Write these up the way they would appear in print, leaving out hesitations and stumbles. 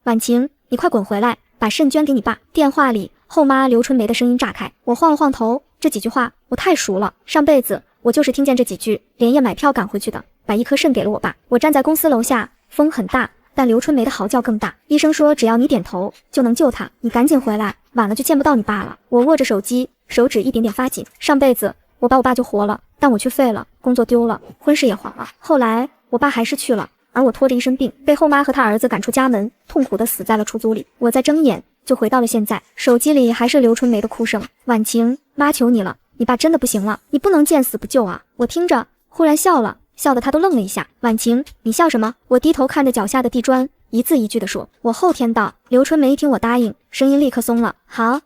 婉晴，你快滚回来，把肾捐给你爸。电话里，后妈刘春梅的声音炸开。我晃了晃头，这几句话我太熟了，上辈子我就是听见这几句，连夜买票赶回去的，把一颗肾给了我爸。我站在公司楼下，风很大，但刘春梅的嚎叫更大。医生说只要你点头就能救他，你赶紧回来，晚了就见不到你爸了。我握着手机，手指一点点发紧。上辈子我把我爸就活了，但我却废了，工作丢了，婚事也黄了。后来我爸还是去了，而我拖着一身病，被后妈和他儿子赶出家门，痛苦地死在了出租里。我再睁眼就回到了现在，手机里还是刘春梅的哭声。婉晴，妈求你了，你爸真的不行了，你不能见死不救啊！我听着忽然笑了，笑得他都愣了一下。婉晴，你笑什么？我低头看着脚下的地砖，一字一句地说，我后天到。刘春梅一听我答应，声音立刻松了。好，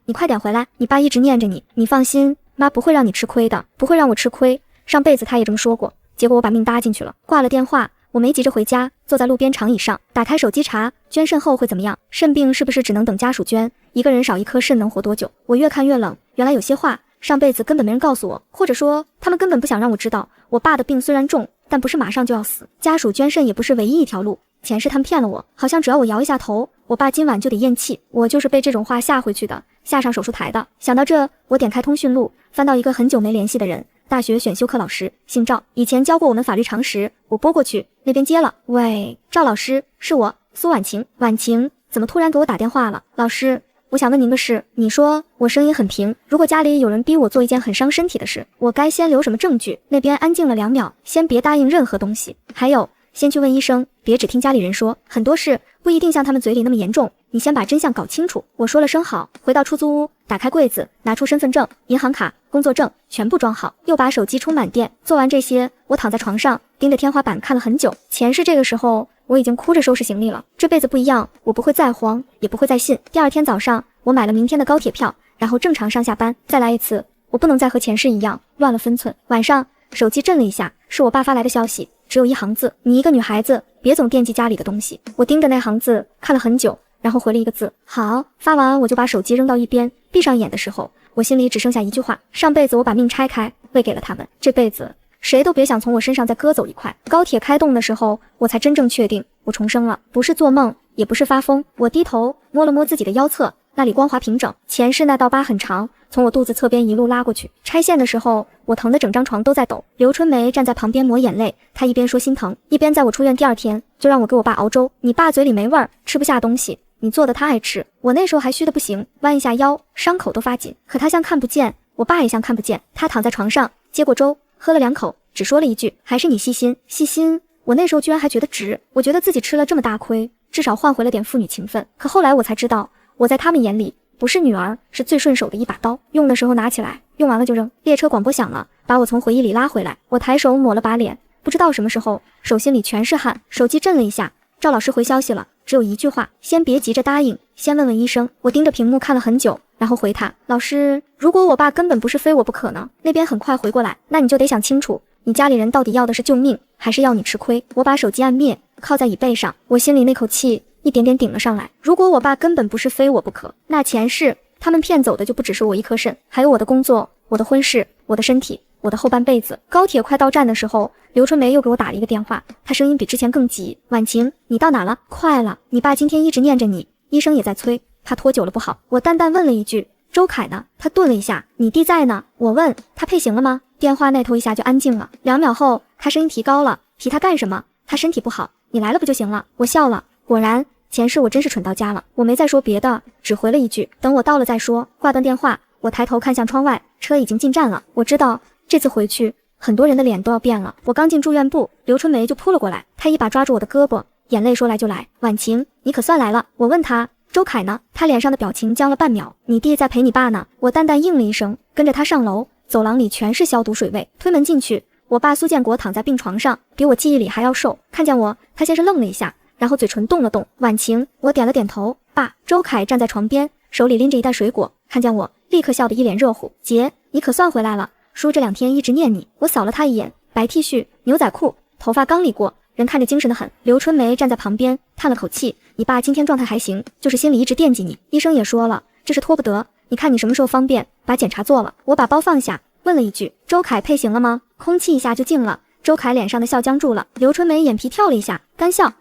你快点回来，你爸一直念着你，你放心，妈不会让你吃亏的，不会让我吃亏。上辈子他也这么说过，结果我把命搭进去了。挂了电话，我没急着回家，坐在路边长椅上，打开手机查捐肾后会怎么样，肾病是不是只能等家属捐，一个人少一颗肾能活多久。我越看越冷，原来有些话上辈子根本没人告诉我，或者说他们根本不想让我知道。我爸的病虽然重，但不是马上就要死，家属捐肾也不是唯一一条路。前世他们骗了我，好像只要我摇一下头，我爸今晚就得咽气。我就是被这种话吓回去的，吓上手术台的。想到这，我点开通讯录，翻到一个很久没联系的人，大学选修课老师，姓赵，以前教过我们法律常识。我拨过去，那边接了，喂，赵老师，是我，苏婉晴。婉晴，怎么突然给我打电话了？老师，我想问您个事。你说，我声音很平，如果家里有人逼我做一件很伤身体的事，我该先留什么证据？那边安静了2秒，先别答应任何东西。还有，先去问医生，别只听家里人说，很多事不一定像他们嘴里那么严重，你先把真相搞清楚。我说了声好，回到出租屋，打开柜子，拿出身份证、银行卡、工作证，全部装好，又把手机充满电。做完这些，我躺在床上，盯着天花板看了很久。前世这个时候，我已经哭着收拾行李了。这辈子不一样，我不会再慌，也不会再信。第二天早上，我买了明天的高铁票，然后正常上下班。再来一次，我不能再和前世一样乱了分寸。晚上，手机震了一下，是我爸发来的消息，只有一行字：你一个女孩子，别总惦记家里的东西。我盯着那行字看了很久，然后回了一个字：好。发完我就把手机扔到一边，闭上眼的时候，我心里只剩下一句话：上辈子我把命拆开，喂给了他们，这辈子谁都别想从我身上再割走一块。高铁开动的时候，我才真正确定我重生了，不是做梦，也不是发疯。我低头摸了摸自己的腰侧，那里光滑平整，前世那道疤很长，从我肚子侧边一路拉过去。拆线的时候，我疼得整张床都在抖。刘春梅站在旁边抹眼泪，她一边说心疼，一边在我出院第2天就让我给我爸熬粥。你爸嘴里没味儿，吃不下东西，你做的他爱吃。我那时候还虚得不行，弯一下腰，伤口都发紧，可他像看不见，我爸也像看不见。他躺在床上，接过粥，喝了2口，只说了一句：还是你细心。细心，我那时候居然还觉得值，我觉得自己吃了这么大亏，至少换回了点父女情分。可后来我才知道，我在他们眼里不是女儿，是最顺手的一把刀，用的时候拿起来，用完了就扔。列车广播响了，把我从回忆里拉回来。我抬手抹了把脸，不知道什么时候手心里全是汗。手机震了一下，赵老师回消息了，只有一句话：先别急着答应，先问问医生。我盯着屏幕看了很久，然后回他：老师，如果我爸根本不是非我不可呢？那边很快回过来，那你就得想清楚，你家里人到底要的是救命，还是要你吃亏？我把手机按灭，靠在椅背上，我心里那口气一点点顶了上来。如果我爸根本不是非我不可，那前世他们骗走的就不只是我一颗肾，还有我的工作、我的婚事、我的身体、我的后半辈子。高铁快到站的时候，刘春梅又给我打了一个电话，她声音比之前更急：婉晴，你到哪了？快了，你爸今天一直念着你，医生也在催，怕拖久了不好。我淡淡问了一句：周凯呢？他顿了一下：你弟在呢。我问他配型了吗？电话那头一下就安静了。2秒后，他声音提高了：提他干什么？他身体不好，你来了不就行了？我笑了，果然前世我真是蠢到家了。我没再说别的，只回了一句：等我到了再说。挂断电话，我抬头看向窗外，车已经进站了。我知道这次回去很多人的脸都要变了。我刚进住院部，刘春梅就扑了过来，她一把抓住我的胳膊，眼泪说来就来：婉晴，你可算来了。我问她：周凯呢？她脸上的表情僵了半秒：你弟在陪你爸呢。我淡淡应了一声，跟着她上楼。走廊里全是消毒水味，推门进去，我爸苏建国躺在病床上，比我记忆里还要瘦。看见我，他先是愣了一下，然后嘴唇动了动。婉晴，我点了点头。爸。周凯站在床边，手里拎着一袋水果，看见我立刻笑得一脸热乎：姐，你可算回来了，叔这2天一直念你。我扫了他一眼，白 T 恤、牛仔裤，头发刚理过，人看着精神得很。刘春梅站在旁边叹了口气：你爸今天状态还行，就是心里一直惦记你，医生也说了，这是拖不得，你看你什么时候方便把检查做了。我把包放下，问了一句：周凯配型了吗？空气一下就静了，周凯脸上的笑僵住了。刘春梅眼皮跳了一下，干笑：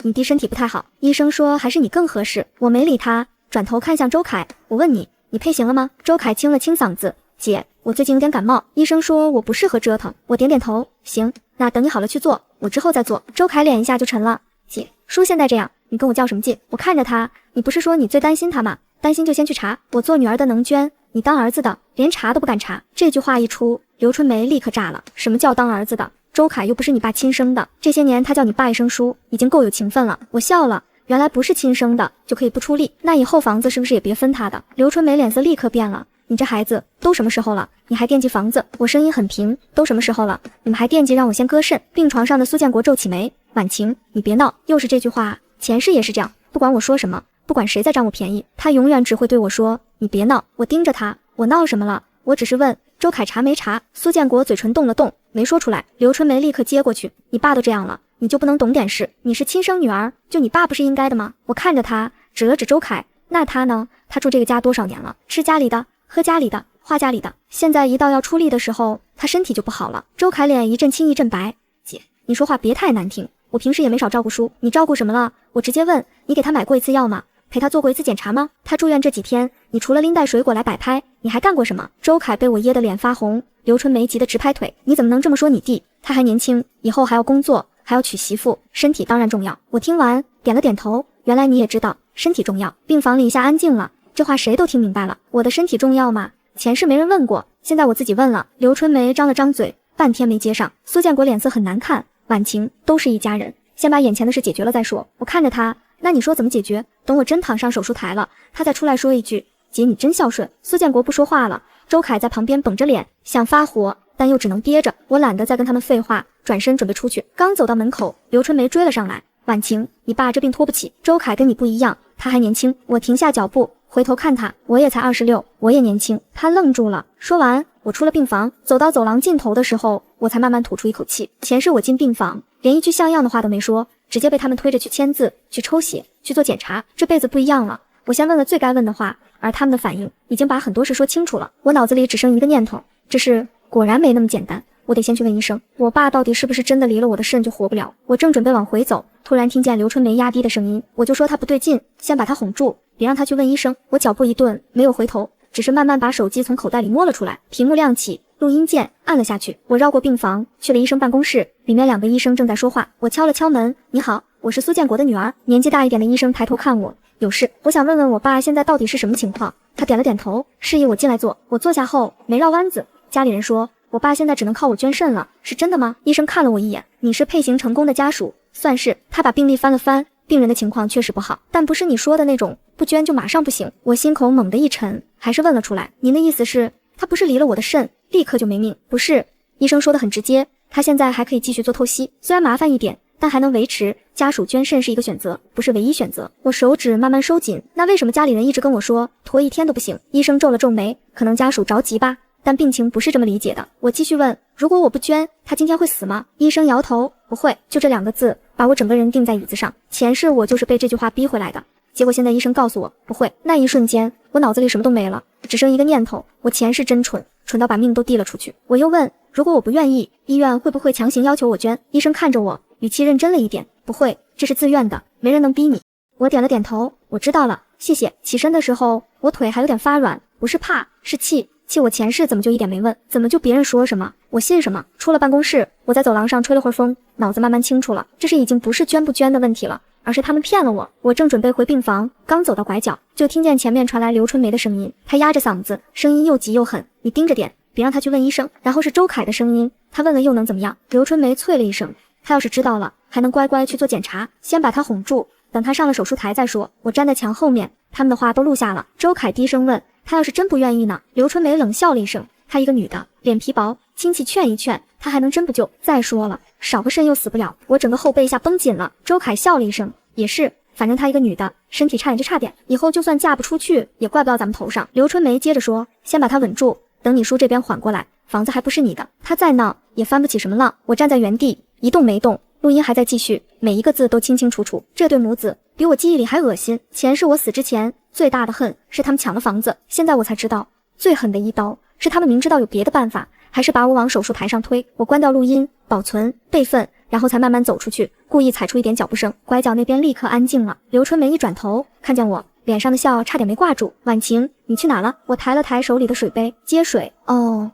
你弟身体不太好，医生说还是你更合适。我没理他，转头看向周凯，我问你配型了吗？周凯清了清嗓子，姐，我最近有点感冒，医生说我不适合折腾。我点点头，行，那等你好了去做，我之后再做。周凯脸一下就沉了，姐，叔现在这样，你跟我较什么劲？我看着他，你不是说你最担心他吗？担心就先去查，我做女儿的能捐，你当儿子的连查都不敢查。这句话一出，刘春梅立刻炸了，什么叫当儿子的？周凯又不是你爸亲生的，这些年他叫你爸一声叔，已经够有情分了。我笑了，原来不是亲生的就可以不出力，那以后房子是不是也别分他的？刘春梅脸色立刻变了，你这孩子都什么时候了，你还惦记房子？我声音很平，都什么时候了，你们还惦记让我先割肾？病床上的苏建国皱起眉，婉晴，你别闹，又是这句话，前世也是这样，不管我说什么，不管谁在占我便宜，他永远只会对我说你别闹。我盯着他，我闹什么了？我只是问周凯查没查。苏建国嘴唇动了动，没说出来。刘春梅立刻接过去，你爸都这样了，你就不能懂点事？你是亲生女儿，就你爸不是应该的吗？我看着他，指了指周凯，那他呢？他住这个家多少年了？吃家里的，喝家里的，花家里的，现在一到要出力的时候，他身体就不好了。周凯脸一阵青一阵白，姐，你说话别太难听，我平时也没少照顾叔，你照顾什么了？我直接问，你给他买过一次药吗？陪他做过一次检查吗？他住院这几天，你除了拎袋水果来摆拍，你还干过什么？周凯被我噎得脸发红，刘春梅急得直拍腿，你怎么能这么说你弟？他还年轻，以后还要工作，还要娶媳妇，身体当然重要。我听完点了点头，原来你也知道身体重要。病房里一下安静了，这话谁都听明白了。我的身体重要吗？前世没人问过，现在我自己问了。刘春梅张了张嘴，半天没接上。苏建国脸色很难看，婉晴，都是一家人，先把眼前的事解决了再说。我看着他，那你说怎么解决？等我真躺上手术台了，他再出来说一句，姐你真孝顺。苏建国不说话了，周凯在旁边绷着脸，想发火，但又只能憋着。我懒得再跟他们废话，转身准备出去。刚走到门口，刘春梅追了上来，婉晴，你爸这病拖不起，周凯跟你不一样，他还年轻。我停下脚步，回头看他，我也才26，我也年轻。他愣住了，说完，我出了病房，走到走廊尽头的时候，我才慢慢吐出一口气。前世我进病房，连一句像样的话都没说，直接被他们推着去签字，去抽血，去做检查。这辈子不一样了，我先问了最该问的话，而他们的反应已经把很多事说清楚了。我脑子里只剩一个念头，这事果然没那么简单，我得先去问医生，我爸到底是不是真的离了我的肾就活不了。我正准备往回走，突然听见刘春梅压低的声音，我就说他不对劲，先把他哄住，别让他去问医生。我脚步一顿，没有回头，只是慢慢把手机从口袋里摸了出来，屏幕亮起，录音键按了下去。我绕过病房，去了医生办公室，里面2个医生正在说话。我敲了敲门，你好，我是苏建国的女儿。年纪大一点的医生抬头看我，有事，我想问问我爸现在到底是什么情况。他点了点头，示意我进来坐。我坐下后没绕弯子，家里人说我爸现在只能靠我捐肾了，是真的吗？医生看了我一眼，你是配型成功的家属，算是。他把病历翻了翻，病人的情况确实不好，但不是你说的那种不捐就马上不行。我心口猛地一沉，还是问了出来，您的意思是他不是离了我的肾立刻就没命？不是，医生说的很直接，他现在还可以继续做透析，虽然麻烦一点，但还能维持。家属捐肾是一个选择，不是唯一选择。我手指慢慢收紧，那为什么家里人一直跟我说拖1天都不行？医生皱了皱眉，可能家属着急吧，但病情不是这么理解的。我继续问，如果我不捐，他今天会死吗？医生摇头，不会。就这2个字把我整个人定在椅子上，前世我就是被这句话逼回来的，结果现在医生告诉我不会。那一瞬间我脑子里什么都没了，只剩一个念头，我前世真蠢，蠢到把命都递了出去。我又问，如果我不愿意，医院会不会强行要求我捐？医生看着我，语气认真了一点，不会，这是自愿的，没人能逼你。我点了点头，我知道了，谢谢。起身的时候我腿还有点发软，不是怕，是气我前世怎么就一点没问，怎么就别人说什么我信什么。出了办公室，我在走廊上吹了会儿风，脑子慢慢清楚了，这是已经不是捐不捐的问题了，而是他们骗了我。我正准备回病房，刚走到拐角，就听见前面传来刘春梅的声音，她压着嗓子，声音又急又狠，你盯着点，别让他去问医生。然后是周凯的声音，他问了又能怎么样？刘春梅啐了一声，他要是知道了，还能乖乖去做检查，先把他哄住，等他上了手术台再说。我站在墙后面，他们的话都录下了。周凯低声问，他要是真不愿意呢？刘春梅冷笑了一声，她一个女的，脸皮薄，亲戚劝一劝，她还能真不救？再说了，少个肾又死不了。我整个后背一下绷紧了。周凯笑了一声，也是，反正她一个女的，身体差点就差点，以后就算嫁不出去，也怪不到咱们头上。刘春梅接着说，先把她稳住，等你叔这边缓过来，房子还不是你的，他再闹也翻不起什么浪。我站在原地一动没动，录音还在继续，每一个字都清清楚楚。这对母子比我记忆里还恶心。前世我死之前最大的恨是他们抢了房子，现在我才知道最狠的一刀是他们明知道有别的办法，还是把我往手术台上推。我关掉录音，保存备份，然后才慢慢走出去，故意踩出一点脚步声，拐角那边立刻安静了。刘春梅一转头，看见我，脸上的笑差点没挂住。婉晴，你去哪了？我抬了抬手里的水杯，接水。哦，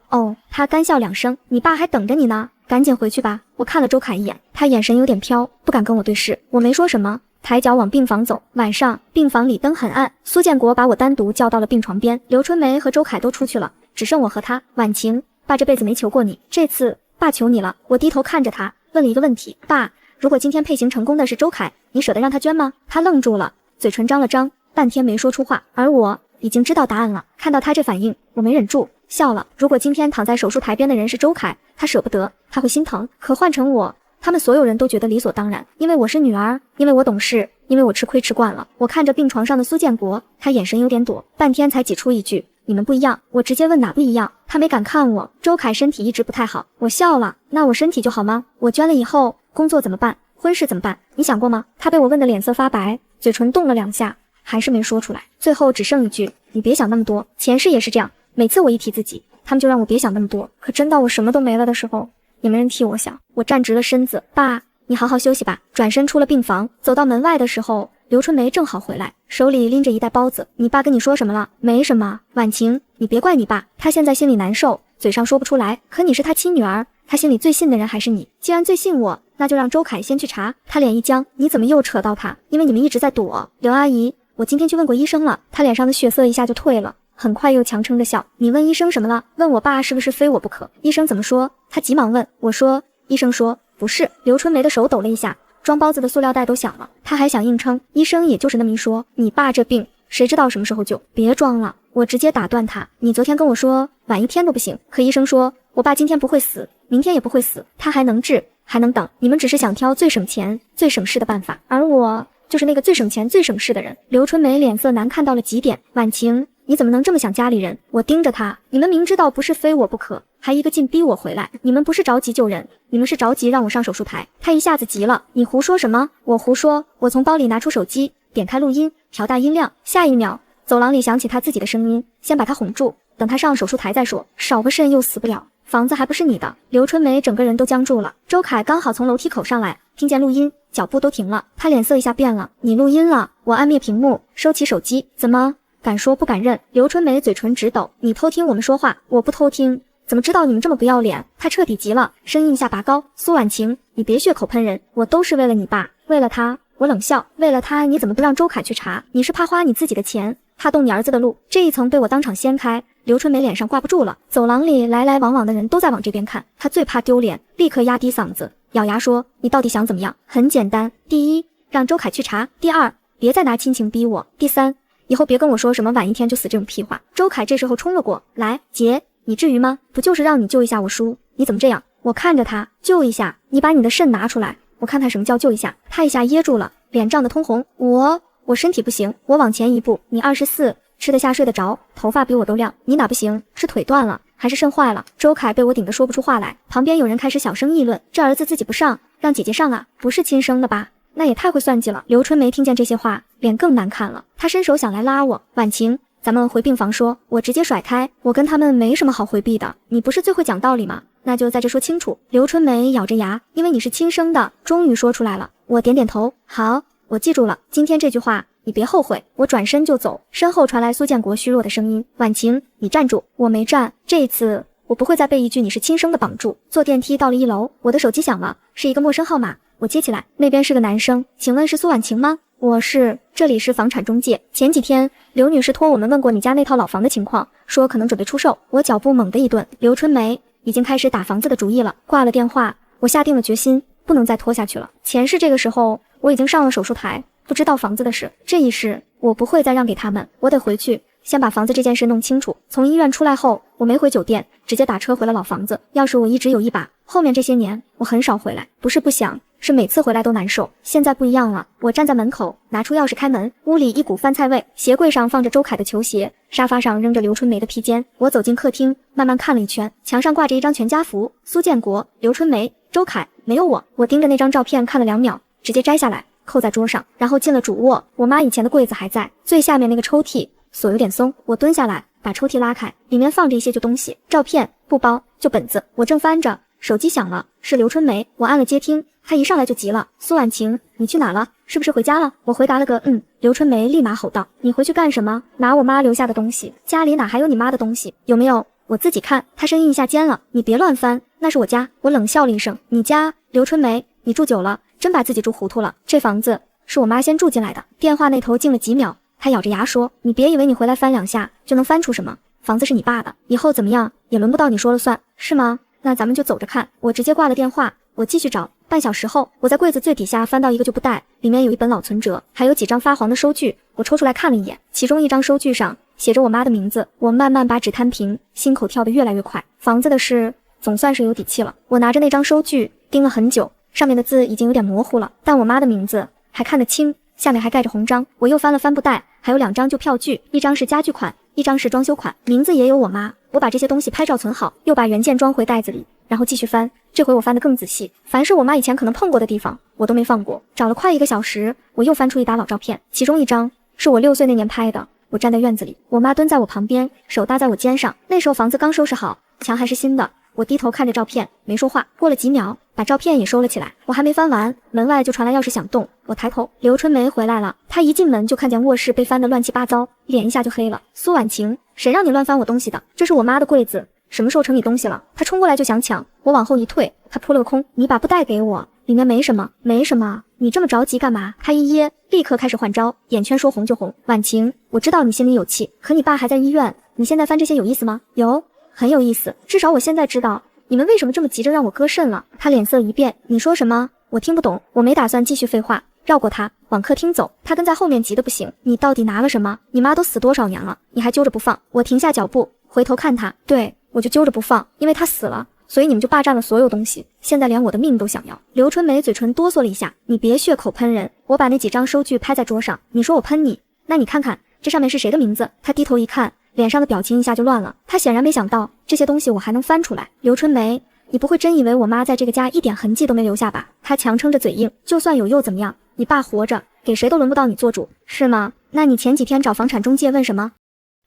他干笑2声，你爸还等着你呢，赶紧回去吧。我看了周凯一眼，他眼神有点飘，不敢跟我对视。我没说什么，抬脚往病房走。晚上病房里灯很暗，苏建国把我单独叫到了病床边，刘春梅和周凯都出去了，只剩我和他。婉晴，爸这辈子没求过你，这次爸求你了。我低头看着他，问了一个问题，爸，如果今天配型成功的是周凯，你舍得让他捐吗？他愣住了，嘴唇张了张，半天没说出话，而我已经知道答案了。看到他这反应，我没忍住笑了。如果今天躺在手术台边的人是周凯，他舍不得，他会心疼，可换成我，他们所有人都觉得理所当然，因为我是女儿，因为我懂事，因为我吃亏吃惯了。我看着病床上的苏建国，他眼神有点躲，半天才挤出一句，你们不一样。我直接问哪不一样，他没敢看我。周凯身体一直不太好，我笑了，那我身体就好吗？我捐了以后工作怎么办？婚事怎么办？你想过吗？他被我问的脸色发白，嘴唇动了2下，还是没说出来，最后只剩一句，你别想那么多。前世也是这样，每次我一提自己，他们就让我别想那么多，可真到我什么都没了的时候，也没人替我想。我站直了身子，爸，你好好休息吧。转身出了病房，走到门外的时候，刘春梅正好回来，手里拎着一袋包子。你爸跟你说什么了？没什么。婉晴，你别怪你爸，他现在心里难受，嘴上说不出来，可你是他亲女儿，他心里最信的人还是你。既然最信我，那就让周凯先去查。他脸一僵，你怎么又扯到他？因为你们一直在躲。刘阿姨，我今天去问过医生了，他脸上的血色一下就退了，很快又强撑着笑。你问医生什么了？问我爸是不是非我不可？医生怎么说？他急忙问。我说，医生说不是。刘春梅的手抖了一下，装包子的塑料袋都响了。他还想硬撑，医生也就是那么一说。你爸这病谁知道什么时候救？别装了。我直接打断他，你昨天跟我说晚1天都不行，可医生说我爸今天不会死，明天也不会死，他还能治，还能等。你们只是想挑最省钱最省事的办法，而我就是那个最省钱最省事的人。刘春梅脸色难看到了极点。婉晴，你怎么能这么想家里人？我盯着他，你们明知道不是非我不可，还一个劲逼我回来，你们不是着急救人，你们是着急让我上手术台。他一下子急了，你胡说什么？我胡说。我从包里拿出手机，点开录音，调大音量。下一秒，走廊里响起他自己的声音，先把他哄住，等他上手术台再说，少个肾又死不了，房子还不是你的。刘春梅整个人都僵住了。周凯刚好从楼梯口上来，听见录音，脚步都停了，他脸色一下变了。你录音了？我按灭屏幕，收起手机。怎么敢说不敢认？刘春梅嘴唇直抖。你偷听我们说话？我不偷听，怎么知道你们这么不要脸？他彻底急了，声音一下拔高。苏婉晴，你别血口喷人，我都是为了你爸，为了他。我冷笑，为了他你怎么不让周凯去查？你是怕花你自己的钱，怕动你儿子的路？这一层被我当场掀开，刘春梅脸上挂不住了。走廊里来来往往的人都在往这边看，她最怕丢脸，立刻压低嗓子咬牙说，你到底想怎么样？很简单，第一，让周凯去查；第二，别再拿亲情逼我；第三，以后别跟我说什么晚1天就死这种屁话。周凯这时候冲了过来，姐，你至于吗？不就是让你救一下我叔，你怎么这样？我看着他，救一下，你把你的肾拿出来，我看看什么叫救一下。他一下噎住了，脸涨得通红。我身体不行。我往前一步，你24，吃得下睡得着，头发比我都亮，你哪不行？是腿断了还是肾坏了？周凯被我顶得说不出话来，旁边有人开始小声议论，这儿子自己不上，让姐姐上啊，不是亲生的吧？那也太会算计了。刘春梅听见这些话，脸更难看了，她伸手想来拉我，婉晴，咱们回病房说。我直接甩开，我跟他们没什么好回避的，你不是最会讲道理吗？那就在这说清楚。刘春梅咬着牙，因为你是亲生的，终于说出来了。我点点头，好，我记住了，今天这句话你别后悔。我转身就走，身后传来苏建国虚弱的声音，婉晴，你站住。我没站，这一次我不会再被一句你是亲生的绑住。坐电梯到了1楼，我的手机响了，是一个陌生号码，我接起来，那边是个男生，请问是苏婉晴吗？我是，这里是房产中介，前几天刘女士托我们问过你家那套老房的情况，说可能准备出售。我脚步猛地一顿，刘春梅已经开始打房子的主意了。挂了电话，我下定了决心，不能再拖下去了。前世这个时候我已经上了手术台，不知道房子的事，这一世我不会再让给他们，我得回去先把房子这件事弄清楚。从医院出来后，我没回酒店，直接打车回了老房子。要是我一直有一把，后面这些年我很少回来，不是不想，是每次回来都难受。现在不一样了，我站在门口，拿出钥匙开门，屋里一股饭菜味，鞋柜上放着周凯的球鞋，沙发上扔着刘春梅的披肩。我走进客厅，慢慢看了一圈，墙上挂着一张全家福，苏建国、刘春梅、周凯，没有我。我盯着那张照片看了2秒，直接摘下来扣在桌上，然后进了主卧。我妈以前的柜子还在，最下面那个抽屉锁有点松，我蹲下来把抽屉拉开，里面放着一些旧东西，照片、布包、旧本子。我正翻着，手机响了，是刘春梅。我按了接听，他一上来就急了，苏婉晴，你去哪了？是不是回家了？我回答了个刘春梅立马吼道，你回去干什么？拿我妈留下的东西，家里哪还有你妈的东西？有没有？我自己看。他声音一下尖了，你别乱翻，那是我家。我冷笑了一声，你家？刘春梅，你住久了，真把自己住糊涂了。这房子是我妈先住进来的。电话那头静了几秒，他咬着牙说，你别以为你回来翻2下就能翻出什么，房子是你爸的，以后怎么样也轮不到你说了算，是吗？那咱们就走着看。我直接挂了电话，我继续找。半小时后，我在柜子最底下翻到一个旧布袋，里面有一本老存折，还有几张发黄的收据。我抽出来看了一眼，其中一张收据上写着我妈的名字。我慢慢把纸摊平，心口跳得越来越快。房子的事总算是有底气了。我拿着那张收据盯了很久，上面的字已经有点模糊了，但我妈的名字还看得清，下面还盖着红章。我又翻了翻布袋，还有2张旧票据，一张是家具款，一张是装修款，名字也有我妈。我把这些东西拍照存好，又把原件装回袋子里，然后继续翻。这回我翻得更仔细，凡是我妈以前可能碰过的地方，我都没放过。找了快1个小时，我又翻出一沓老照片，其中一张是我6岁那年拍的。我站在院子里，我妈蹲在我旁边，手搭在我肩上。那时候房子刚收拾好，墙还是新的。我低头看着照片，没说话。过了几秒，把照片也收了起来。我还没翻完，门外就传来钥匙响动。我抬头，刘春梅回来了。她一进门就看见卧室被翻得乱七八糟，脸一下就黑了。苏婉晴，谁让你乱翻我东西的？这是我妈的柜子，什么时候成你东西了？她冲过来就想抢，我往后一退，她扑了个空。你把布袋给我，里面没什么，没什么。你这么着急干嘛？她一噎，立刻开始换招，眼圈说红就红。婉晴，我知道你心里有气，可你爸还在医院，你现在翻这些有意思吗？有，很有意思，至少我现在知道你们为什么这么急着让我割肾了。他脸色一变，你说什么？我听不懂。我没打算继续废话，绕过他往客厅走。他跟在后面急得不行，你到底拿了什么？你妈都死多少年了，你还揪着不放？我停下脚步，回头看他，对，我就揪着不放，因为他死了，所以你们就霸占了所有东西，现在连我的命都想要。刘春梅嘴唇哆嗦了一下，你别血口喷人。我把那几张收据拍在桌上，你说我喷你，那你看看这上面是谁的名字？他低头一看，脸上的表情一下就乱了。他显然没想到这些东西我还能翻出来。刘春梅，你不会真以为我妈在这个家一点痕迹都没留下吧？他强撑着嘴硬，就算有又怎么样？你爸活着，给谁都轮不到你做主，是吗？那你前几天找房产中介问什么？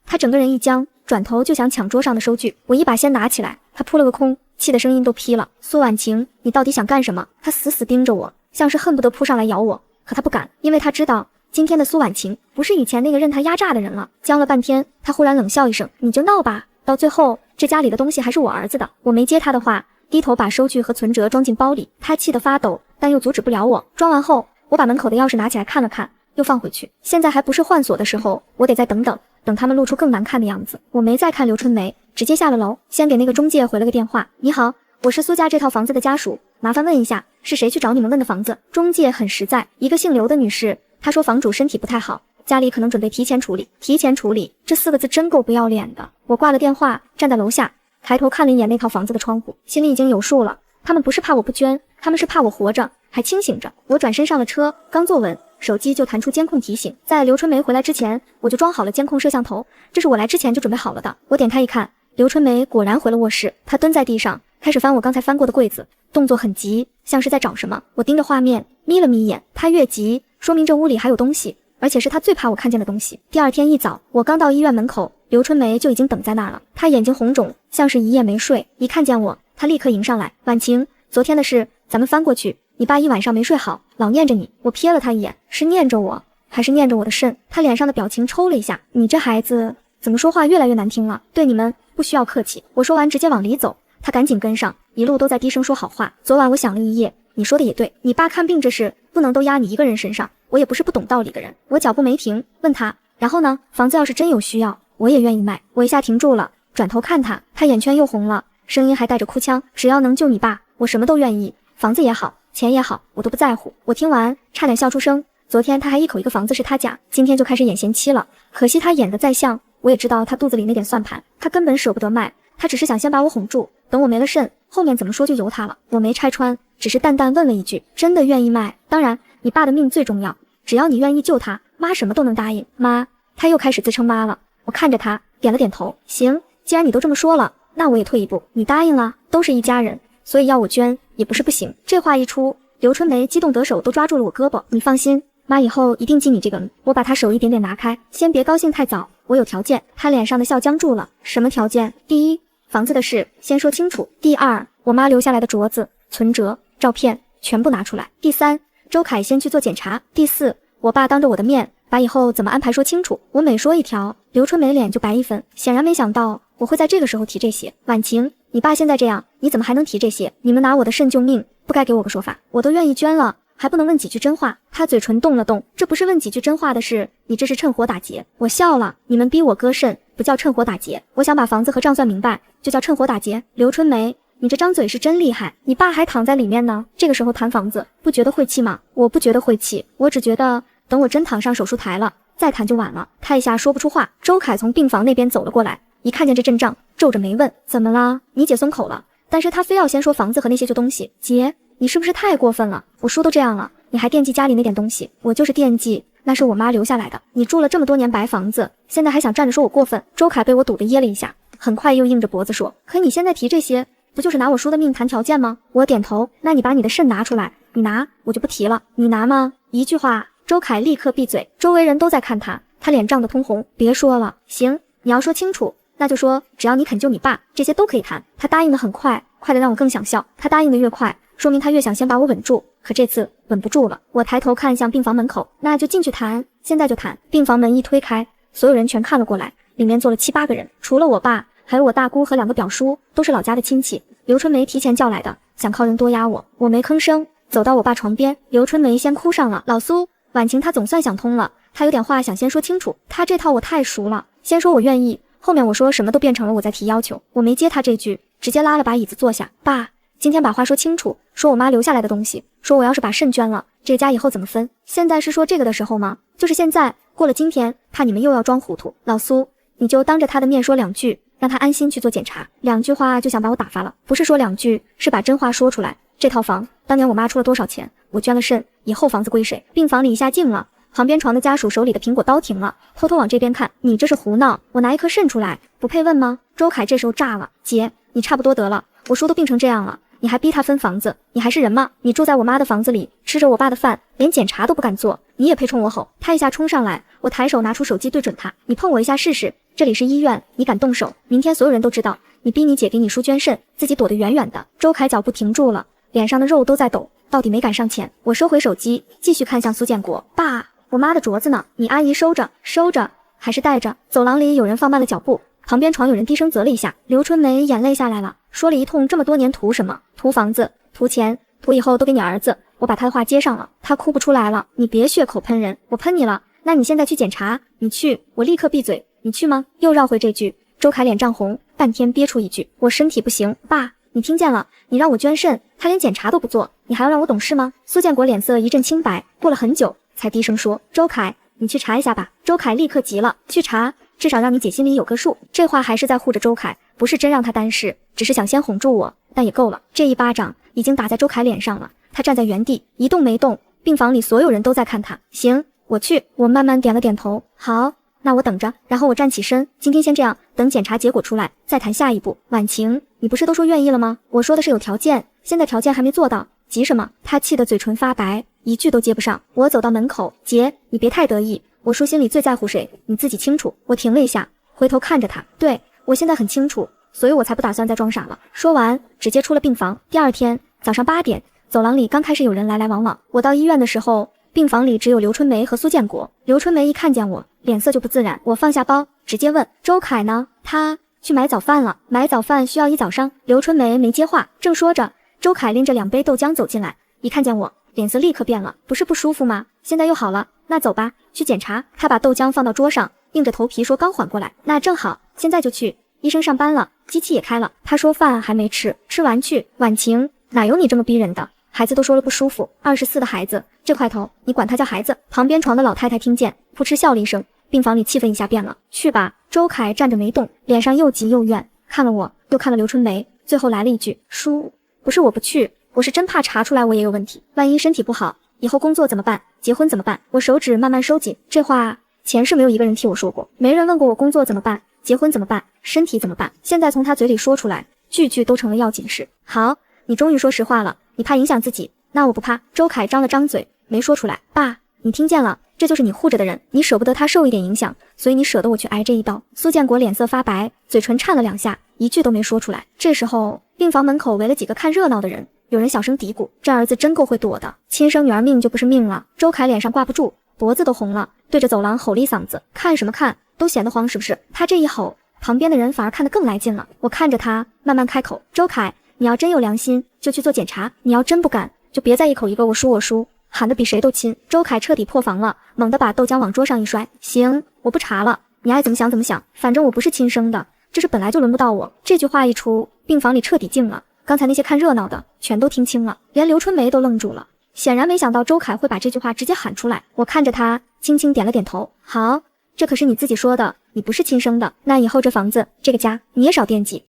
他整个人一僵，转头就想抢桌上的收据。我一把先拿起来，他扑了个空，气的声音都劈了。苏婉晴，你到底想干什么？他死死盯着我，像是恨不得扑上来咬我，可他不敢，因为他知道今天的苏婉晴不是以前那个任他压榨的人了。僵了半天，他忽然冷笑一声，你就闹吧，到最后这家里的东西还是我儿子的。我没接他的话，低头把收据和存折装进包里。他气得发抖，但又阻止不了我。装完后，我把门口的钥匙拿起来看了看，又放回去。现在还不是换锁的时候，我得再等等，等他们露出更难看的样子。我没再看刘春梅，直接下了楼，先给那个中介回了个电话。你好，我是苏家这套房子的家属，麻烦问一下是谁去找你们问的房子？中介很实在，一个姓刘的女士，她说房主身体不太好，家里可能准备提前处理。提前处理这4个字真够不要脸的。我挂了电话，站在楼下，抬头看了一眼那套房子的窗户，心里已经有数了。他们不是怕我不捐，他们是怕我活着还清醒着。我转身上了车，刚坐稳，手机就弹出监控提醒。在刘春梅回来之前，我就装好了监控摄像头，这是我来之前就准备好了的。我点开一看，刘春梅果然回了卧室，她蹲在地上，开始翻我刚才翻过的柜子，动作很急，像是在找什么。我盯着画面，眯了眯眼，她越急，说明这屋里还有东西，而且是她最怕我看见的东西。第二天一早，我刚到医院门口，刘春梅就已经等在那儿了。她眼睛红肿，像是一夜没睡，一看见我，她立刻迎上来，婉晴，昨天的事咱们翻过去，你爸一晚上没睡好，老念着你。我瞥了他一眼，是念着我还是念着我的肾？他脸上的表情抽了一下，你这孩子怎么说话越来越难听了，对你们不需要客气。我说完直接往里走，他赶紧跟上，一路都在低声说好话。昨晚我想了一夜，你说的也对，你爸看病这事不能都压你一个人身上，我也不是不懂道理的人。我脚步没停，问他，然后呢？房子要是真有需要，我也愿意卖。我一下停住了，转头看他，他眼圈又红了，声音还带着哭腔，只要能救你爸，我什么都愿意，房子也好，钱也好，我都不在乎。我听完差点笑出声。昨天他还一口一个房子是他家，今天就开始演贤妻了。可惜他演得再像，我也知道他肚子里那点算盘，他根本舍不得卖，他只是想先把我哄住，等我没了肾，后面怎么说就由他了。我没拆穿，只是淡淡问了一句，真的愿意卖？当然，你爸的命最重要，只要你愿意救他，妈什么都能答应。妈，他又开始自称妈了。我看着他，点了点头，行，既然你都这么说了，那我也退一步，你答应了，都是一家人，所以要我捐也不是不行。这话一出，刘春梅激动得手都抓住了我胳膊，你放心，妈以后一定记你这个。我把她手一点点拿开，先别高兴太早，我有条件。她脸上的笑僵住了，什么条件？第一，房子的事先说清楚。第二，我妈留下来的镯子、存折、照片全部拿出来。第3，周凯先去做检查。第4，我爸当着我的面把以后怎么安排说清楚。我每说一条，刘春梅脸就白一分，显然没想到我会在这个时候提这些。婉晴，你爸现在这样，你怎么还能提这些？你们拿我的肾救命，不该给我个说法？我都愿意捐了，还不能问几句真话？他嘴唇动了动，这不是问几句真话的事，你这是趁火打劫。我笑了，你们逼我割肾，不叫趁火打劫。我想把房子和账算明白，就叫趁火打劫。刘春梅，你这张嘴是真厉害，你爸还躺在里面呢，这个时候谈房子，不觉得晦气吗？我不觉得晦气，我只觉得等我真躺上手术台了，再谈就晚了。他一下说不出话。周凯从病房那边走了过来，一看见这阵仗，皱着眉问：怎么了？你姐松口了？但是他非要先说房子和那些旧东西。姐，你是不是太过分了？我叔都这样了，你还惦记家里那点东西？我就是惦记，那是我妈留下来的。你住了这么多年白房子，现在还想站着说我过分？周凯被我堵得噎了一下，很快又硬着脖子说：可你现在提这些，不就是拿我叔的命谈条件吗？我点头。那你把你的肾拿出来。你拿，我就不提了。你拿吗？一句话，周凯立刻闭嘴。周围人都在看他，他脸涨得通红。别说了。行，你要说清楚，那就说，只要你肯救你爸，这些都可以谈。他答应得很快，快得让我更想笑。他答应得越快，说明他越想先把我稳住。可这次稳不住了。我抬头看向病房门口，那就进去谈，现在就谈。病房门一推开，所有人全看了过来，里面坐了7、8个人，除了我爸，还有我大姑和2个表叔，都是老家的亲戚。刘春梅提前叫来的，想靠人多压我，我没吭声，走到我爸床边。刘春梅先哭上了。老苏，婉晴她总算想通了，她有点话想先说清楚。她这套我太熟了，先说我愿意，后面我说什么都变成了我在提要求。我没接她这句，直接拉了把椅子坐下。爸，今天把话说清楚，说我妈留下来的东西，说我要是把肾捐了，这个家以后怎么分？现在是说这个的时候吗？就是现在，过了今天，怕你们又要装糊涂。老苏，你就当着她的面说2句，让她安心去做检查。2句话就想把我打发了？不是说2句，是把真话说出来。这套房当年我妈出了多少钱？我捐了肾，以后房子归谁？病房里一下静了，旁边床的家属手里的苹果刀停了，偷偷往这边看。你这是胡闹？我拿一颗肾出来，不配问吗？周凯这时候炸了。姐，你差不多得了，我叔都病成这样了，你还逼他分房子，你还是人吗？你住在我妈的房子里，吃着我爸的饭，连检查都不敢做，你也配冲我吼？他一下冲上来，我抬手拿出手机对准他，你碰我一下试试，这里是医院，你敢动手，明天所有人都知道你逼你姐给你叔捐肾，自己躲得远远的。周凯脚步停住了，脸上的肉都在抖，到底没敢上前。我收回手机，继续看向苏建国。爸，我妈的镯子呢？你阿姨收着，收着，还是带着？走廊里有人放慢了脚步，旁边床有人低声啧了一下。刘春梅眼泪下来了，说了一通这么多年图什么？图房子，图钱，图以后都给你儿子。我把他的话接上了，他哭不出来了。你别血口喷人，我喷你了。那你现在去检查，你去。我立刻闭嘴。你去吗？又绕回这句。周凯脸涨红，半天憋出一句，我身体不行。爸，你听见了？你让我捐肾，他连检查都不做，你还要让我懂事吗？苏建国脸色一阵青白，过了很久才低声说：周凯，你去查一下吧。周凯立刻急了，去查，至少让你姐心里有个数。这话还是在护着周凯，不是真让他担事，只是想先哄住我，但也够了。这一巴掌已经打在周凯脸上了，他站在原地一动没动，病房里所有人都在看他。行，我去。我慢慢点了点头，好，那我等着。然后我站起身，今天先这样，等检查结果出来再谈下一步。婉晴，你不是都说愿意了吗？我说的是有条件，现在条件还没做到，急什么？他气得嘴唇发白，一句都接不上。我走到门口，姐，你别太得意，我叔心里最在乎谁，你自己清楚。我停了一下，回头看着他，对，我现在很清楚，所以我才不打算再装傻了。说完，直接出了病房。第二天早上8点，走廊里刚开始有人来来往往。我到医院的时候，病房里只有刘春梅和苏建国。刘春梅一看见我，脸色就不自然。我放下包，直接问：周凯呢？他去买早饭了，买早饭需要1早上。刘春梅没接话，正说着，周凯拎着2杯豆浆走进来，一看见我，脸色立刻变了。不是不舒服吗？现在又好了，那走吧，去检查。他把豆浆放到桌上，硬着头皮说刚缓过来。那正好，现在就去。医生上班了，机器也开了。他说饭还没吃，吃完去。婉晴，哪有你这么逼人的？孩子都说了不舒服，24的孩子，这块头你管他叫孩子？旁边床的老太太听见，扑哧笑了一声。病房里气氛一下变了。去吧。周凯站着没动，脸上又急又怨，看了我，又看了刘春梅，最后来了一句：叔，不是我不去，我是真怕查出来我也有问题，万一身体不好，以后工作怎么办？结婚怎么办？我手指慢慢收紧，这话前世没有一个人替我说过，没人问过我工作怎么办，结婚怎么办，身体怎么办，现在从他嘴里说出来，句句都成了要紧事。好，你终于说实话了，你怕影响自己，那我不怕。周凯张了张嘴，没说出来。爸，你听见了，这就是你护着的人，你舍不得他受一点影响，所以你舍得我去挨这一刀。苏建国脸色发白，嘴唇颤了2下，一句都没说出来。这时候病房门口围了几个看热闹的人，有人小声嘀咕，这儿子真够会躲的，亲生女儿命就不是命了。周凯脸上挂不住，脖子都红了，对着走廊吼了一嗓子，看什么看，都闲得慌是不是？他这一吼，旁边的人反而看得更来劲了。我看着他，慢慢开口，周凯，你要真有良心，就去做检查，你要真不敢，就别再一口一个我输我输，喊得比谁都亲。周凯彻底破防了，猛地把豆浆往桌上一摔，行，我不查了，你爱怎么想怎么想，反正我不是亲生的，这事本来就轮不到我。这句话一出，病房里彻底静了，刚才那些看热闹的全都听清了，连刘春梅都愣住了，显然没想到周凯会把这句话直接喊出来。我看着他，轻轻点了点头，好，这可是你自己说的，你不是亲生的，那以后这房子这个家你也少惦记。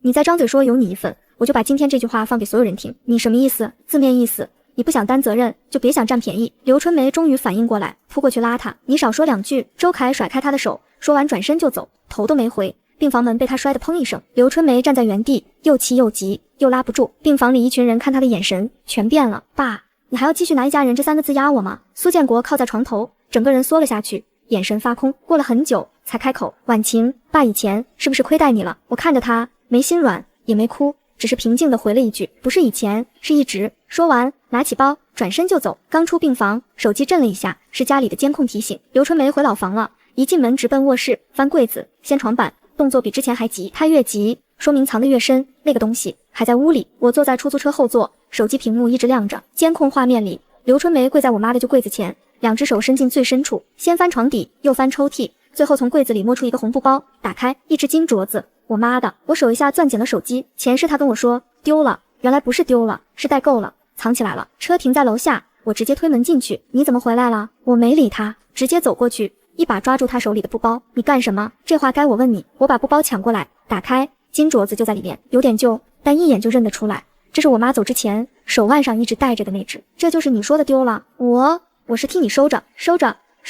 你再张嘴说有你一份，我就把今天这句话放给所有人听，你什么意思？字面意思，你不想担责任就别想占便宜。刘春梅终于反应过来，扑过去拉他，你少说两句。周凯甩开他的手，说完转身就走，头都没回。病房门被他摔得砰一声，刘春梅站在原地，又气又急又拉不住。病房里一群人看他的眼神全变了，爸，你还要继续拿一家人这3个字压我吗？苏建国靠在床头，整个人缩了下去，眼神发空，过了很久才开口，婉晴，爸以前是不是亏待你了？我看着他，没心软也没哭，只是平静地回了一句，不是以前，是一直。说完拿起包转身就走，刚出病房，手机震了一下，是家里的监控提醒，刘春梅回老房了。一进门直奔卧室，翻柜子掀床板，动作比之前还急，他越急说明藏得越深，那个东西还在屋里。我坐在出租车后座，手机屏幕一直亮着，监控画面里刘春梅跪在我妈的旧柜子前，两只手伸进最深处，先翻床底又翻抽屉，最后从柜子里摸出一个红布包，打开一只金镯子，我妈的。我手一下攥紧了手机，前世她跟我说丢了，原来不是丢了，是代购了，藏起来了。车停在楼下，我直接推门进去，你怎么回来了？我没理他，直接走过去，一把抓住他手里的布包，你干什么？这话该我问你。我把布包抢过来，打开，金镯子就在里面，有点旧，但一眼就认得出来，这是我妈走之前手腕上一直戴着的那只。这就是你说的丢了？我是替你收着，收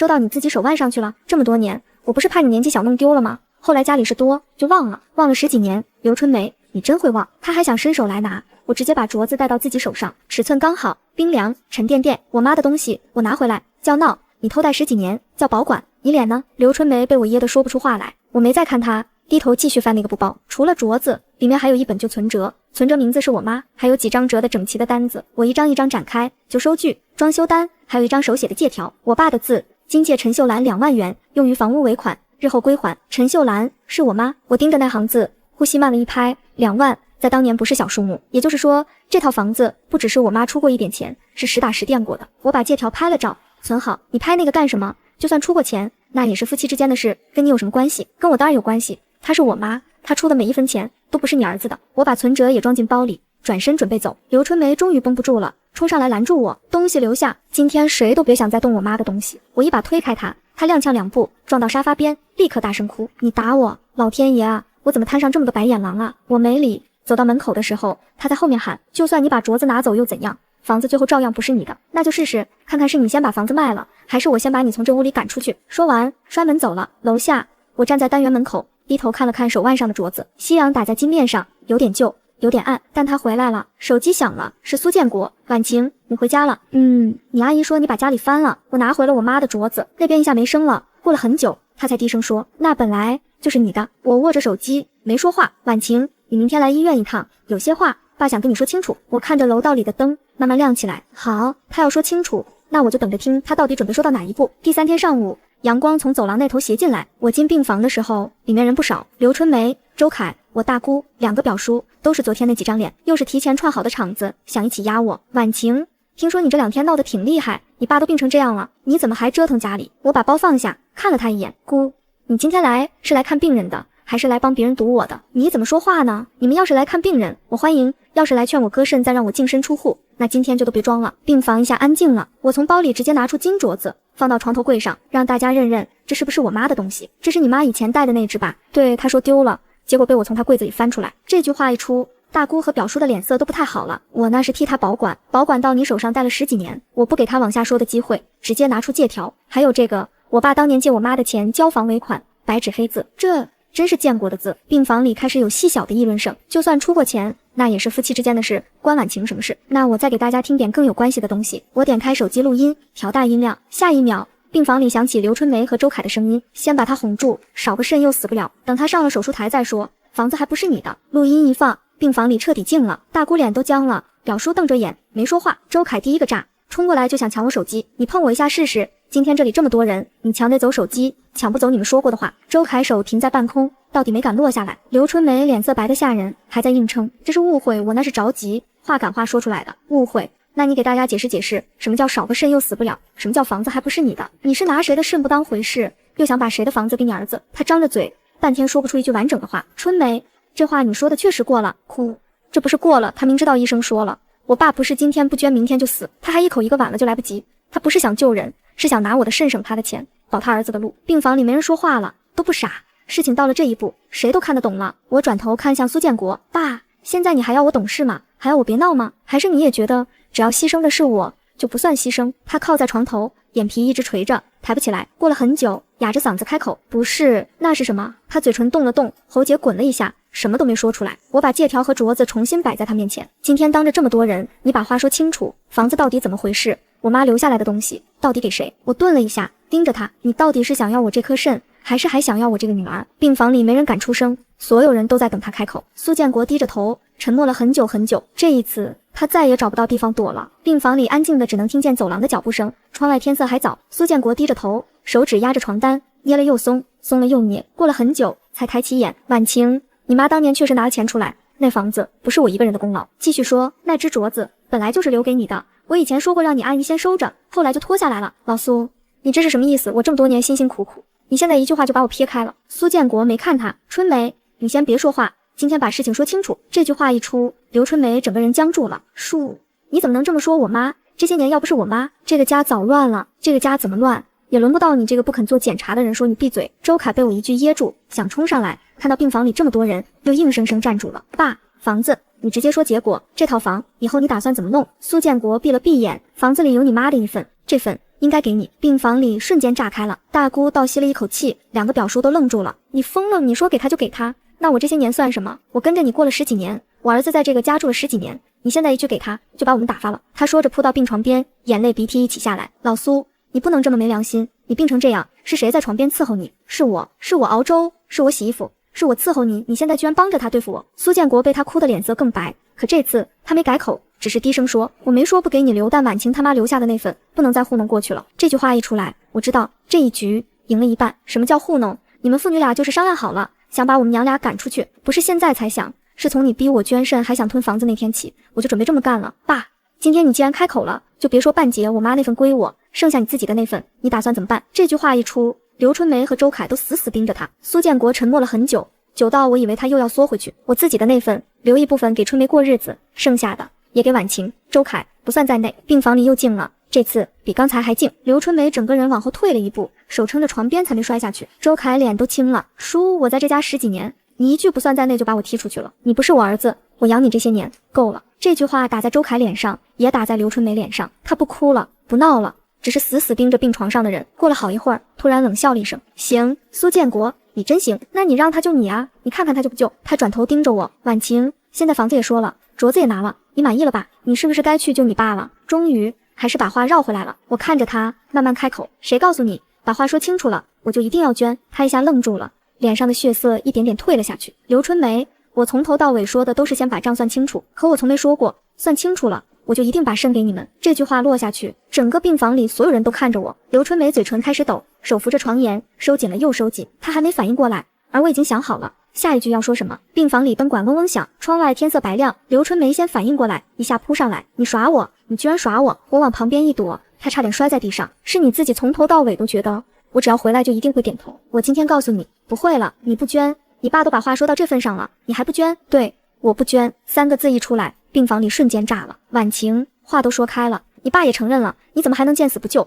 到你自己手腕上去了。这么多年，我不是怕你年纪小弄丢了吗？后来家里事多，就忘了10几年。刘春梅，你真会忘。他还想伸手来拿，我直接把镯子戴到自己手上，尺寸刚好，冰凉沉甸甸。我妈的东西我拿回来，叫闹，你偷带10几年，叫保管。你脸呢？刘春梅被我噎得说不出话来。我没再看她，低头继续翻那个布包，除了镯子，里面还有一本旧存折，存折名字是我妈，还有几张折得整齐的单子，我一张一张展开，旧收据、装修单，还有一张手写的借条，我爸的字，金借陈秀兰2万元，用于房屋尾款，日后归还。陈秀兰是我妈。我盯着那行字，呼吸慢了一拍，2万在当年不是小数目，也就是说这套房子不只是我妈出过一点钱，是实打实垫过的。我把借条拍了照存好。你拍那个干什么？就算出过钱，那也是夫妻之间的事，跟你有什么关系？跟我当然有关系，她是我妈，她出的每一分钱都不是你儿子的。我把存折也装进包里，转身准备走。刘春梅终于绷不住了，冲上来拦住我，东西留下，今天谁都别想再动我妈的东西。我一把推开她，她踉跄2步撞到沙发边，立刻大声哭，你打我，老天爷啊，我怎么摊上这么个白眼狼啊？我没理。走到门口的时候，她在后面喊，就算你把镯子拿走又怎样，房子最后照样不是你的，那就试试看看是你先把房子卖了，还是我先把你从这屋里赶出去。说完摔门走了。楼下我站在单元门口，低头看了看手腕上的镯子，夕阳打在金链上，有点旧有点暗，但他回来了。手机响了，是苏建国。婉晴，你回家了？你阿姨说你把家里翻了，我拿回了我妈的镯子。那边一下没声了，过了很久他才低声说，那本来就是你的。我握着手机没说话。婉晴，你明天来医院一趟，有些话爸想跟你说清楚。我看着楼道里的灯慢慢亮起来，好，他要说清楚，那我就等着听他到底准备说到哪一步。第3天上午，阳光从走廊那头斜进来，我进病房的时候里面人不少，刘春梅、周凯、我大姑2个表叔，都是昨天那几张脸，又是提前串好的场子，想一起压我。婉晴，听说你这2天闹得挺厉害，你爸都病成这样了，你怎么还折腾家里？我把包放下，看了他一眼，姑，你今天来是来看病人的，还是来帮别人堵我的？你怎么说话呢？你们要是来看病人，我欢迎；要是来劝我割肾再让我净身出户，那今天就都别装了。病房一下安静了，我从包里直接拿出金镯子，放到床头柜上，让大家认认这是不是我妈的东西。这是你妈以前戴的那只吧？对，她说丢了，结果被我从她柜子里翻出来。这句话一出，大姑和表叔的脸色都不太好了。我那是替她保管，保管到你手上戴了10几年，我不给她往下说的机会，直接拿出借条，还有这个我爸当年借我妈的钱交房尾款，白纸黑字，这真是见过的字。病房里开始有细小的议论声，就算出过钱，那也是夫妻之间的事，关婉晴什么事？那我再给大家听点更有关系的东西。我点开手机录音，调大音量，下一秒病房里响起刘春梅和周凯的声音，先把他哄住，少个肾又死不了，等他上了手术台再说，房子还不是你的。录音一放，病房里彻底静了，大姑脸都僵了，表叔瞪着眼没说话。周凯第一个炸，冲过来就想抢我手机，你碰我一下试试。今天这里这么多人，你抢得走手机，抢不走你们说过的话。周凯手停在半空，到底没敢落下来。刘春梅脸色白得吓人，还在硬撑，这是误会，我那是着急，话赶话说出来的。误会？那你给大家解释解释，什么叫少个肾又死不了？什么叫房子还不是你的？你是拿谁的肾不当回事，又想把谁的房子给你儿子？他张着嘴，半天说不出一句完整的话。春梅，这话你说的确实过了，哭，这不是过了，他明知道医生说了，我爸不是今天不捐明天就死，他还一口一个晚了就来不及，他不是想救人，是想拿我的肾省他的钱，保他儿子的路。病房里没人说话了，都不傻，事情到了这一步，谁都看得懂了。我转头看向苏建国，爸，现在你还要我懂事吗？还要我别闹吗？还是你也觉得只要牺牲的是我就不算牺牲？他靠在床头，眼皮一直垂着，抬不起来。过了很久，哑着嗓子开口，不是，那是什么？他嘴唇动了动，喉结滚了一下，什么都没说出来。我把借条和镯子重新摆在他面前，今天当着这么多人，你把话说清楚，房子到底怎么回事？我妈留下来的东西到底给谁？我顿了一下，盯着他，你到底是想要我这颗肾，还是还想要我这个女儿？病房里没人敢出声，所有人都在等他开口。苏建国低着头，沉默了很久很久。这一次他再也找不到地方躲了。病房里安静的只能听见走廊的脚步声，窗外天色还早。苏建国低着头，手指压着床单，捏了又松，松了又捏。过了很久才抬起眼，婉晴，你妈当年确实拿了钱出来，那房子不是我一个人的功劳。继续说，那只镯子本来就是留给你的，我以前说过让你阿姨先收着，后来就脱下来了。老苏，你这是什么意思？我这么多年辛辛苦苦，你现在一句话就把我撇开了。苏建国没看他，春梅，你先别说话，今天把事情说清楚。这句话一出，刘春梅整个人僵住了。叔，你怎么能这么说我妈？这些年要不是我妈，这个家早乱了。这个家怎么乱，也轮不到你这个不肯做检查的人说你闭嘴。周凯被我一句噎住，想冲上来，看到病房里这么多人，又硬生生站住了。爸，房子你直接说结果，这套房以后你打算怎么弄？苏建国闭了闭眼，房子里有你妈的一份，这份应该给你。病房里瞬间炸开了，大姑倒吸了一口气，两个表叔都愣住了。你疯了？你说给他就给他，那我这些年算什么？我跟着你过了10几年，我儿子在这个家住了10几年，你现在一句给他就把我们打发了。他说着扑到病床边，眼泪鼻涕一起下来。老苏，你不能这么没良心，你病成这样，是谁在床边伺候你？是我熬粥，是我洗衣服，是我伺候你，你现在居然帮着他对付我。苏建国被他哭得脸色更白，可这次他没改口，只是低声说，我没说不给你留，但婉晴他妈留下的那份不能再糊弄过去了。这句话一出来，我知道这一局赢了一半。什么叫糊弄？你们父女俩就是商量好了，想把我们娘俩赶出去，不是现在才想，是从你逼我捐肾还想吞房子那天起，我就准备这么干了。爸，今天你既然开口了，就别说半截我妈那份归我，剩下你自己的那份你打算怎么办？这句话一出，刘春梅和周凯都死死盯着他。苏建国沉默了很久，久到我以为他又要缩回去。我自己的那份留一部分给春梅过日子，剩下的也给婉晴、周凯不算在内。病房里又静了，这次比刚才还静。刘春梅整个人往后退了一步，手撑着床边才没摔下去。周凯脸都青了，叔，我在这家10几年，你一句不算在内就把我踢出去了，你不是我儿子，我养你这些年够了。这句话打在周凯脸上，也打在刘春梅脸上。她不哭了，不闹了，只是死死盯着病床上的人。过了好一会儿，突然冷笑了一声，行，苏建国，你真行，那你让他救你啊，你看看他救不救。他转头盯着我，婉晴，现在房子也说了，镯子也拿了，你满意了吧？你是不是该去救你爸了？终于还是把话绕回来了。我看着他慢慢开口，谁告诉你把话说清楚了我就一定要捐？他一下愣住了，脸上的血色一点点退了下去。刘春梅，我从头到尾说的都是先把账算清楚，可我从没说过算清楚了我就一定把肾给你们。这句话落下去，整个病房里所有人都看着我。刘春梅嘴唇开始抖，手扶着床沿，收紧了又收紧。她还没反应过来，而我已经想好了下一句要说什么。病房里灯管嗡嗡响，窗外天色白亮。刘春梅先反应过来，一下扑上来，你耍我，你居然耍我！我往旁边一躲，她差点摔在地上。是你自己从头到尾都觉得我只要回来就一定会点头，我今天告诉你不会了，你不捐，你爸都把话说到这份上了，你还不捐？对，我不捐，3个字一出来，病房里瞬间炸了。婉晴，话都说开了，你爸也承认了，你怎么还能见死不救？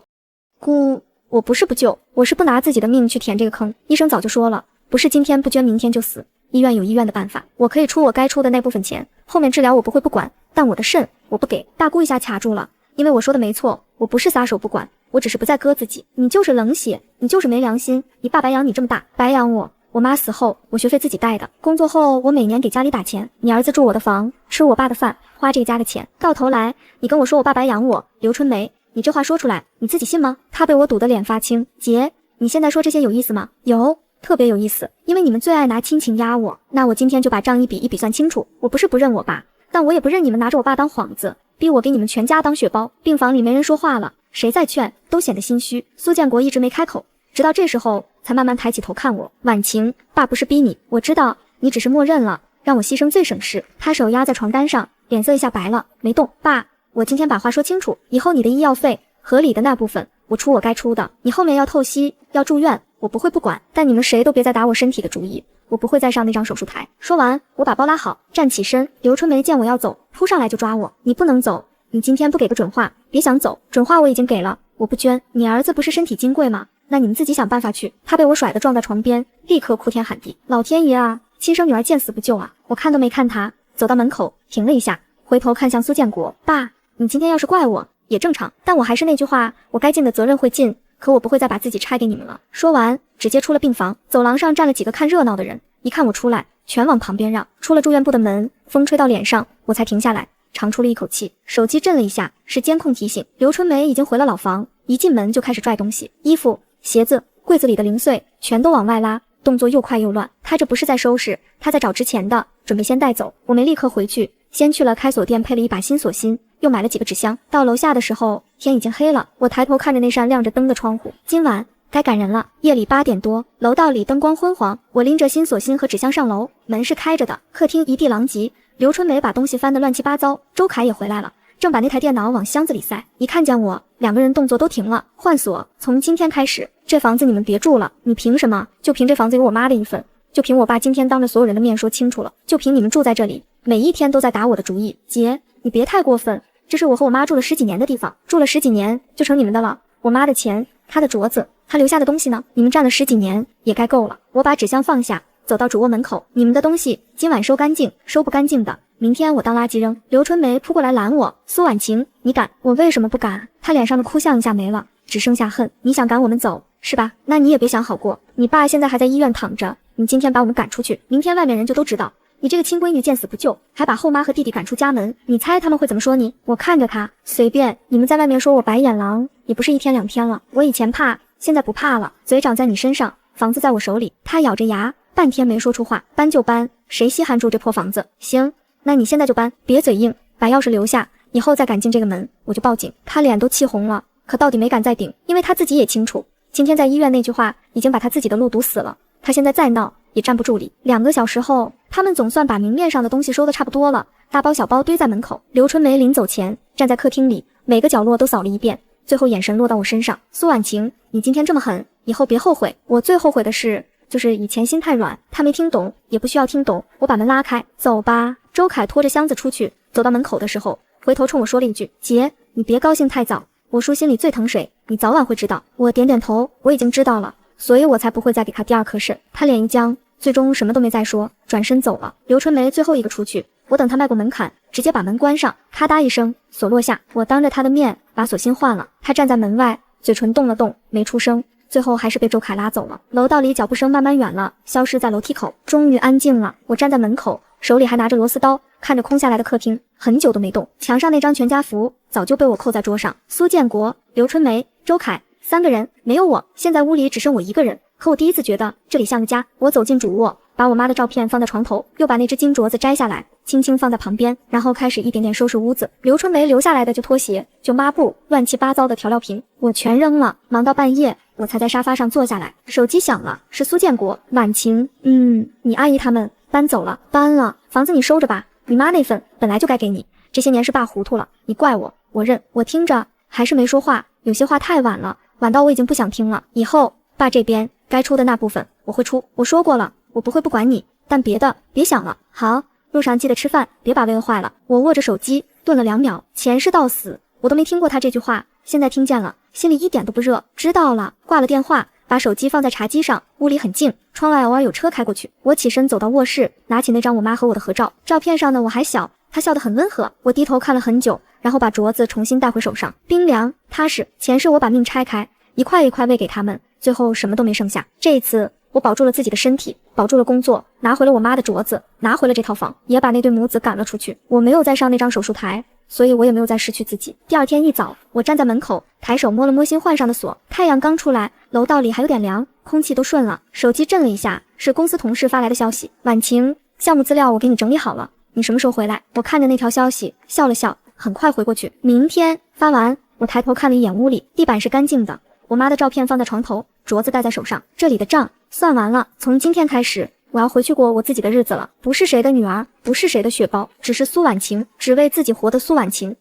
姑，我不是不救，我是不拿自己的命去填这个坑。医生早就说了，不是今天不捐明天就死，医院有医院的办法，我可以出我该出的那部分钱，后面治疗我不会不管，但我的肾我不给。大姑一下卡住了，因为我说的没错，我不是撒手不管，我只是不再割自己。你就是冷血，你就是没良心，你爸白养你这么大，白养我。我妈死后，我学费自己带的，工作后我每年给家里打钱，你儿子住我的房，吃我爸的饭，花这个家的钱，到头来你跟我说我爸白养我。刘春梅，你这话说出来，你自己信吗？她被我堵得脸发青。姐，你现在说这些有意思吗？有，特别有意思，因为你们最爱拿亲情压我。那我今天就把账一笔一笔算清楚。我不是不认我爸，但我也不认你们拿着我爸当幌子，逼我给你们全家当血包。病房里没人说话了，谁在劝都显得心虚。苏建国一直没开口，直到这时候才慢慢抬起头看我。婉晴，爸不是逼你，我知道你只是默认了，让我牺牲最省事。他手压在床单上，脸色一下白了，没动。爸，我今天把话说清楚，以后你的医药费合理的那部分我出我该出的，你后面要透析要住院我不会不管，但你们谁都别再打我身体的主意，我不会再上那张手术台。说完，我把包拉好，站起身。刘春梅见我要走，扑上来就抓我，你不能走，你今天不给个准话，别想走。准话我已经给了，我不捐。你儿子不是身体金贵吗？那你们自己想办法去。他被我甩得撞在床边，立刻哭天喊地，老天爷啊，亲生女儿见死不救啊！我看都没看他，走到门口停了一下，回头看向苏建国，爸，你今天要是怪我也正常，但我还是那句话，我该尽的责任会尽，可我不会再把自己拆给你们了。说完直接出了病房，走廊上站了几个看热闹的人，一看我出来全往旁边让。出了住院部的门，风吹到脸上，我才停下来，长出了一口气。手机震了一下，是监控提醒，刘春梅已经回了老房，一进门就开始拽东西，衣服、鞋子、柜子里的零碎全都往外拉，动作又快又乱。他这不是在收拾，他在找值钱的，准备先带走。我没立刻回去，先去了开锁店配了一把新锁芯，又买了几个纸箱。到楼下的时候天已经黑了，我抬头看着那扇亮着灯的窗户，今晚该赶人了。夜里8点多，楼道里灯光昏黄，我拎着新锁芯和纸箱上楼，门是开着的，客厅一地狼藉。刘春梅把东西翻得乱七八糟，周凯也回来了，正把那台电脑往箱子里塞。一看见我，两个人动作都停了。换锁，从今天开始这房子你们别住了。你凭什么？就凭这房子有我妈的一份，就凭我爸今天当着所有人的面说清楚了，就凭你们住在这里每一天都在打我的主意。姐，你别太过分，这是我和我妈住了10几年的地方，住了10几年就成你们的了。我妈的钱，她的镯子，她留下的东西呢？你们占了10几年也该够了。我把纸箱放下，走到主卧门口，你们的东西今晚收干净，收不干净的明天我当垃圾扔。刘春梅扑过来拦我，苏婉晴，你敢？我为什么不敢？她脸上的哭相一下没了，只剩下恨。你想赶我们走是吧？那你也别想好过，你爸现在还在医院躺着，你今天把我们赶出去，明天外面人就都知道你这个亲闺女见死不救，还把后妈和弟弟赶出家门，你猜他们会怎么说你？我看着他随便，你们在外面说我白眼狼也不是1天2天了，我以前怕，现在不怕了。嘴长在你身上，房子在我手里。他咬着牙半天没说出话，搬就搬，谁稀罕住这破房子？行，那你现在就搬，别嘴硬，把钥匙留下，以后再敢进这个门我就报警。他脸都气红了，可到底没敢再顶，因为他自己也清楚，今天在医院那句话已经把他自己的路堵死了，他现在再闹也站不住理。2个小时后，他们总算把明面上的东西收得差不多了，大包小包堆在门口。刘春梅临走前站在客厅里，每个角落都扫了一遍，最后眼神落到我身上。苏婉晴，你今天这么狠，以后别后悔。我最后悔的是就是以前心太软。他没听懂，也不需要听懂。我把门拉开，走吧。周凯拖着箱子出去，走到门口的时候，回头冲我说了一句，姐，你别高兴太早，我叔心里最疼谁，你早晚会知道。我点点头，我已经知道了，所以我才不会再给他第2颗肾。他脸一僵，最终什么都没再说，转身走了。刘春梅最后一个出去，我等他迈过门槛，直接把门关上，咔嗒一声，锁落下。我当着他的面把锁芯换了，他站在门外，嘴唇动了动，没出声，最后还是被周凯拉走了。楼道里脚步声慢慢远了，消失在楼梯口，终于安静了。我站在门口，手里还拿着螺丝刀，看着空下来的客厅，很久都没动。墙上那张全家福早就被我扣在桌上，苏建国、刘春梅、周凯3个人，没有我。现在屋里只剩我一个人，可我第一次觉得这里像个家。我走进主卧，把我妈的照片放在床头，又把那只金镯子摘下来，轻轻放在旁边，然后开始一点点收拾屋子。刘春梅留下来的就拖鞋，就抹布，乱七八糟的调料瓶，我全扔了。忙到半夜，我才在沙发上坐下来，手机响了，是苏建国。婉晴，你阿姨他们搬走了。搬了，房子你收着吧，你妈那份本来就该给你，这些年是爸糊涂了，你怪我，我认。我听着还是没说话，有些话太晚了，晚到我已经不想听了。以后爸这边该出的那部分我会出，我说过了，我不会不管你，但别的别想了。好，路上记得吃饭，别把胃饿坏了。我握着手机顿了2秒，钱是到死，我都没听过他这句话，现在听见了，心里一点都不热。知道了，挂了电话，把手机放在茶几上。屋里很静，窗外偶尔有车开过去。我起身走到卧室，拿起那张我妈和我的合照，照片上的我还小，她笑得很温和。我低头看了很久，然后把镯子重新戴回手上，冰凉踏实。钱是我把命拆开，一块一块喂给他们，最后什么都没剩下。这一次我保住了自己的身体，保住了工作，拿回了我妈的镯子，拿回了这套房，也把那对母子赶了出去。我没有再上那张手术台，所以我也没有再失去自己。第2天一早，我站在门口，抬手摸了摸新换上的锁，太阳刚出来，楼道里还有点凉，空气都顺了。手机震了一下，是公司同事发来的消息，婉晴，项目资料我给你整理好了，你什么时候回来？我看着那条消息笑了笑，很快回过去。明天。发完，我抬头看了一眼屋里，地板是干净的，我妈的照片放在床头，镯子戴在手上。这里的账算完了，从今天开始，我要回去过我自己的日子了。不是谁的女儿，不是谁的血包，只是苏婉晴，只为自己活的苏婉晴。